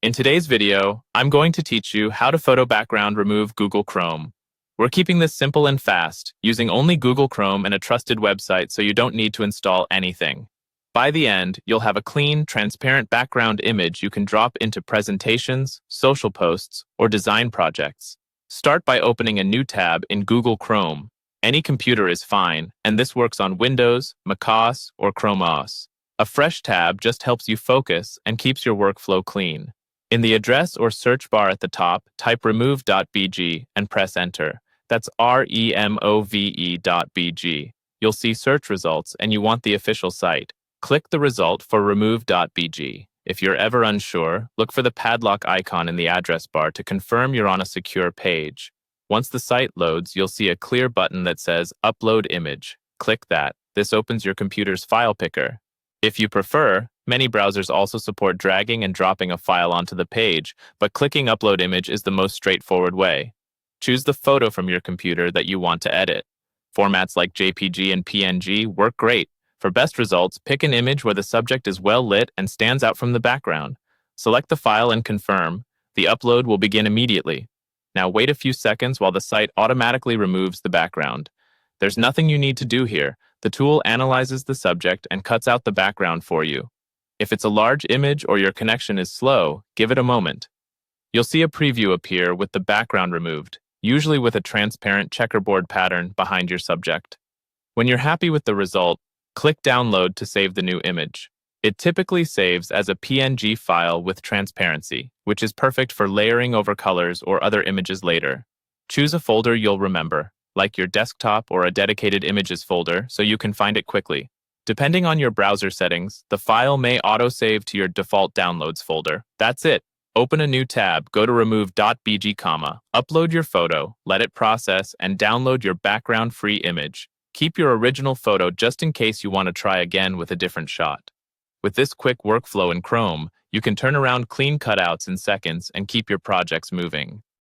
In today's video, I'm going to teach you how to photo background remove Google Chrome. We're keeping this simple and fast, using only Google Chrome and a trusted website so you don't need to install anything. By the end, you'll have a clean, transparent background image you can drop into presentations, social posts, or design projects. Start by opening a new tab in Google Chrome. Any computer is fine, and this works on Windows, macOS, or Chrome OS. A fresh tab just helps you focus and keeps your workflow clean. In the address or search bar at the top, type remove.bg and press enter. That's remove.bg. You'll see search results and you want the official site. Click the result for remove.bg. If you're ever unsure, look for the padlock icon in the address bar to confirm you're on a secure page. Once the site loads, you'll see a clear button that says Upload Image. Click that. This opens your computer's file picker. If you prefer, many browsers also support dragging and dropping a file onto the page, but clicking Upload Image is the most straightforward way. Choose the photo from your computer that you want to edit. Formats like JPG and PNG work great. For best results, pick an image where the subject is well lit and stands out from the background. Select the file and confirm. The upload will begin immediately. Now wait a few seconds while the site automatically removes the background. There's nothing you need to do here. The tool analyzes the subject and cuts out the background for you. If it's a large image or your connection is slow, give it a moment. You'll see a preview appear with the background removed, usually with a transparent checkerboard pattern behind your subject. When you're happy with the result, click Download to save the new image. It typically saves as a PNG file with transparency, which is perfect for layering over colors or other images later. Choose a folder you'll remember, like your desktop or a dedicated images folder, so you can find it quickly. Depending on your browser settings, the file may autosave to your default downloads folder. That's it. Open a new tab, go to remove.bg, upload your photo, let it process, and download your background-free image. Keep your original photo just in case you want to try again with a different shot. With this quick workflow in Chrome, you can turn around clean cutouts in seconds and keep your projects moving.